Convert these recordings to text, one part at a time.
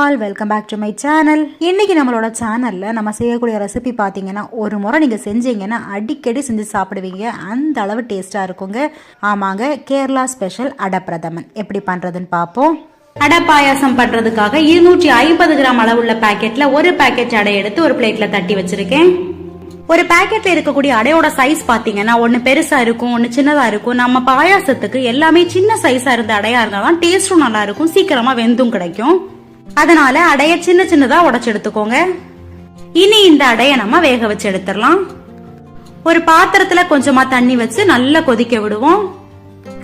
All, welcome back to my channel. இன்னைக்கு நம்மளோட சேனல்ல நம்ம செய்யக்கூடிய ரெசிபி பார்த்தீங்கன்னா ஒரு முறை நீங்கள் செஞ்சீங்கன்னா அடிக்கடி செஞ்சு சாப்பிடுவீங்க. அந்த அளவு டேஸ்ட்டாக இருக்குங்க. ஆமாங்க, கேரளா ஸ்பெஷல் அடை பிரதமன் எப்படி பண்ணுறதுன்னு பார்ப்போம். அடை பாயாசம் பண்ணுறதுக்காக 250 கிராம் அளவுள்ள பேக்கெட்ல ஒரு பேக்கெட் அடை எடுத்து ஒரு பிளேட்ல தட்டி வச்சிருக்கேன். ஒரு பேக்கெட்ல இருக்கக்கூடிய அடையோட சைஸ் பாத்தீங்கன்னா ஒன்னு பெருசா இருக்கும், ஒன்னு சின்னதா இருக்கும். நம்ம பாயாசத்துக்கு எல்லாமே சின்ன சைஸா இருந்த அடையா இருந்தாதான் டேஸ்டும் நல்லா இருக்கும், சீக்கிரமா வெந்தும் கிடைக்கும். அதனால அடைய சின்ன சின்னதா உடைச்சு எடுத்துக்கோங்க. இனி இந்த அடைய நம்ம வேக வச்சு எடுத்துடலாம். ஒரு பாத்திரத்துல கொஞ்சமா தண்ணி வச்சு நல்லா கொதிக்க விடுவோம்.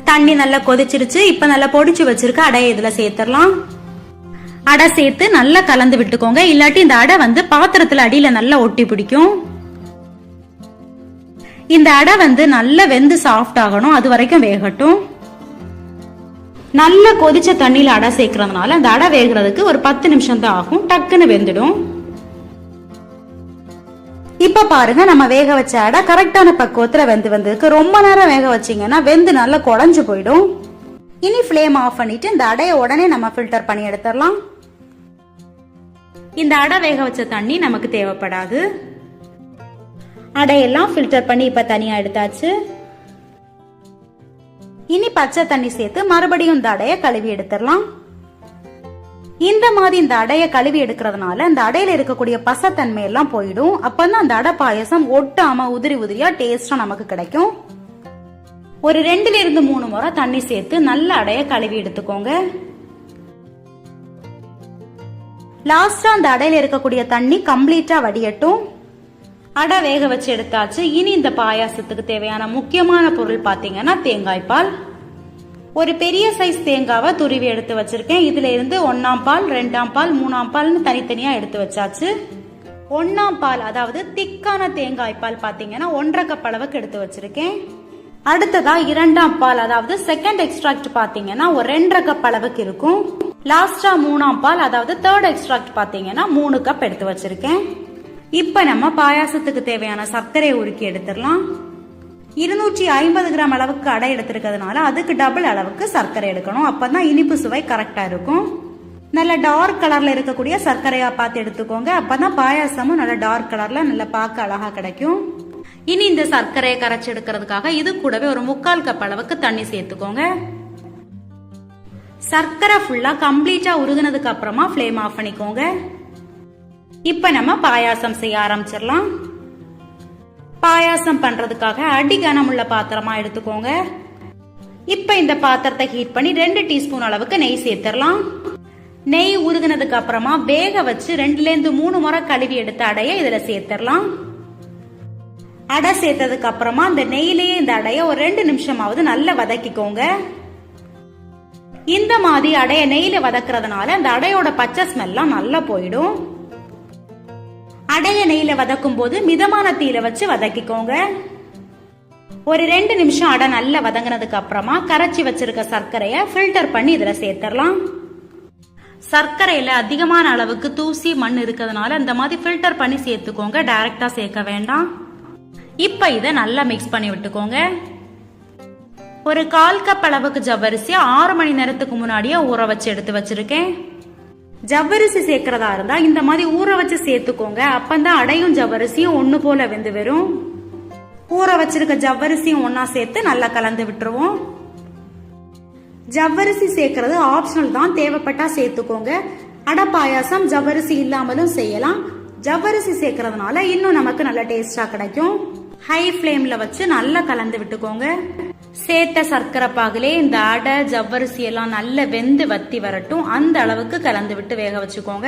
தண்ணி நல்லா கொதிச்சிருச்சு. இப்ப நல்லா பொடிச்சு வச்சிருக்க அடைய இதுல சேர்த்துடலாம். அடை சேர்த்து நல்லா கலந்து விட்டுக்கோங்க, இல்லாட்டி இந்த அடை பாத்திரத்துல அடியில நல்லா ஒட்டி பிடிக்கும். இந்த அடை நல்லா வெந்து சாஃப்ட் ஆகணும், அது வரைக்கும் வேகட்டும். நல்ல கொதிச்ச தண்ணியில அடை சேர்க்கறதுனால அந்த அடை வேகிறதுக்கு ஒரு 10 நிமிஷம் தான் ஆகும், டக்குன்னு வெந்துடும். இப்ப பாருங்க, நம்ம வேக வச்ச அடை கரெக்டான பக்குவத்துல வெந்து வந்திருக்கு. ரொம்ப நேரம் வேக வச்சீங்கன்னா வெந்து நல்லா குழஞ்சு போயிடும். இனி ஃப்ளேம் ஆஃப் பண்ணிட்டு இந்த அடையை உடனே நம்ம ஃபில்டர் பண்ணி எடுத்துடலாம். இந்த அடை வேக வச்ச தண்ணி நமக்கு தேவைப்படாது. அடையெல்லாம் ஃபில்டர் பண்ணி இப்ப தனியா எடுத்தாச்சு. இனி பச்சை தண்ணி சேர்த்து மறுபடியும் இந்த அடைய கழுவி எடுத்துடலாம். இந்த மாதிரி இந்த அடைய கழுவி எடுக்கிறதுனால இந்த அடையில இருக்கக்கூடிய பசத்தன்மை எல்லாம் போயிடும். அப்பதான் அந்த அடை பாயசம் ஒட்டாம உதிரி உதிரியா டேஸ்டா நமக்கு கிடைக்கும். ஒரு 2 இருந்து 3 முறை தண்ணி சேர்த்து நல்ல அடைய கழுவி எடுத்துக்கோங்க. லாஸ்டா அந்த அடையில இருக்கக்கூடிய தண்ணி கம்ப்ளீட்டா வடியட்டும். அடை வேக வச்சு எடுத்தாச்சு. இனி இந்த பாயாசத்துக்கு தேவையான முக்கியமான பொருள் பாத்தீங்கன்னா தேங்காய் பால். ஒரு பெரிய சைஸ் தேங்காவை துருவி எடுத்து வச்சிருக்கேன். இதுல இருந்து 1ஆம் பால், 2ஆம் பால், 3ஆம் பால்னு தனித்தனியா எடுத்து வச்சாச்சு. 1ஆம் பால் அதாவது திக்கான தேங்காய் பால் பாத்தீங்கன்னா 1.5 கப் அளவுக்கு எடுத்து வச்சிருக்கேன். அடுத்ததா 2ஆம் பால் அதாவது செகண்ட் எக்ஸ்ட்ராக்ட் பாத்தீங்கன்னா ஒரு 2.5 கப் அளவுக்கு இருக்கும். லாஸ்டா 3ஆம் பால் அதாவது தேர்ட் எக்ஸ்ட்ராக்ட் பாத்தீங்கன்னா 3 கப் எடுத்து வச்சிருக்கேன். இப்ப நம்ம பாயாசத்துக்கு தேவையான சர்க்கரையை உருக்கி எடுத்துடலாம். 250 கிராம் அளவுக்கு அடை எடுத்திருக்கிறதுனால அதுக்கு டபுள் அளவுக்கு சர்க்கரை எடுக்கணும். அப்பதான் இனிப்பு சுவை கரெக்டா இருக்கும். நல்ல டார்க் கலர்ல இருக்கக்கூடிய சர்க்கரையா பார்த்து எடுத்துக்கோங்க. அப்பதான் பாயாசமும் நல்ல டார்க் கலர்ல நல்ல பார்க்க அழகா கிடைக்கும். இனி இந்த சர்க்கரையை கரைச்சி எடுக்கிறதுக்காக இது கூடவே ஒரு 3/4 கப் அளவுக்கு தண்ணி சேர்த்துக்கோங்க. சர்க்கரை ஃபுல்லா கம்ப்ளீட்டா உருகுனதுக்கு அப்புறமா ஃப்ளேம் ஆஃப் பண்ணிக்கோங்க. இப்ப நம்ம பாயாசம் செய்ய ஆரம்பிச்சிடலாம். பாயாசம் பண்றதுக்காக அடிகனமுள்ள பாத்திரமா எடுத்துக்கோங்க. இப்ப இந்த பாத்திரத்தை ஹீட் பண்ணி 2 டீஸ்பூன் அளவுக்கு நெய் சேர்த்துடலாம். நெய் உருகுனதுக்கு அப்புறமா வேக வச்சு 2 இருந்து 3 முறை கழுவி எடுத்த அடைய இதுல சேர்த்துடலாம். அடை சேர்த்ததுக்கு அப்புறமா இந்த நெய்யிலேயே இந்த அடைய ஒரு 2 நிமிஷமாவது நல்லா வதக்கிக்கோங்க. இந்த மாதிரி அடைய நெய்ல வதக்குறதுனால அந்த அடையோட பச்சை ஸ்மெல்லாம் நல்லா போயிடும். அடைய நெய்ல வதக்கும் போது மிதமான தீயில வச்சு வதக்கிக்கோங்க. ஒரு 2 நிமிஷம் அடை நல்லா வதங்கினதுக்கு அப்புறமா கரைச்சி வச்சிருக்க சர்க்கரைய ஃபில்டர் பண்ணி இதுல சேர்த்துடலாம். சர்க்கரையில அதிகமான அளவுக்கு தூசி மண் இருக்கிறதுனால இந்த மாதிரி ஃபில்டர் பண்ணி சேர்த்துக்கோங்க, டைரக்டா சேர்க்க வேண்டாம். இப்ப இத நல்லா மிக்ஸ் பண்ணி விட்டுக்கோங்க. ஒரு 1/4 கப் அளவுக்கு ஜவ்வரிசி 6 மணி நேரத்துக்கு முன்னாடியே ஊற வச்சு எடுத்து வச்சிருக்கேன். ஜவ்வரிசி சேர்க்கிறதா இருந்தா இந்த மாதிரி ஊற வச்சு சேர்த்துக்கோங்க. அப்பந்தான் அடையும் ஜவ்வரிசியும் ஒண்ணு போல வெந்து வரும். ஊற வச்சிருக்க ஜவ்வரிசியும் ஒன்னா சேர்த்து நல்லா கலந்து விட்டுருவோம். ஜவ்வரிசி சேர்க்கறது ஆப்ஷனல் தான், தேவைப்பட்டா சேர்த்துக்கோங்க. அடை பாயாசம் ஜவ்வரிசி இல்லாமலும் செய்யலாம். ஜவ்வரிசி சேர்க்கறதுனால இன்னும் நமக்கு நல்ல டேஸ்டா கிடைக்கும். ஹை ஃப்ளேம்ல வச்சு நல்லா கலந்து விட்டுக்கோங்க. சேர்த்த சர்க்கரை பாகிலே இந்த அடை ஜவ்வரிசி எல்லாம் நல்ல வெந்து வத்தி வரட்டும், அந்த அளவுக்கு கலந்து விட்டு வேக வச்சுக்கோங்க.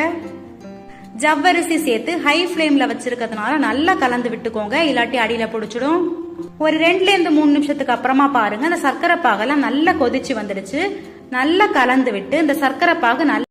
ஜவ்வரிசி சேர்த்து ஹை ஃப்ளேம்ல வச்சிருக்கிறதுனால நல்லா கலந்து விட்டுக்கோங்க, இல்லாட்டி அடியில பிடிச்சிடும். ஒரு 2 இருந்து 3 நிமிஷத்துக்கு அப்புறமா பாருங்க, இந்த சர்க்கரை பாகெல்லாம் நல்லா கொதிச்சு வந்துடுச்சு. நல்லா கலந்து விட்டு இந்த சர்க்கரை பாகு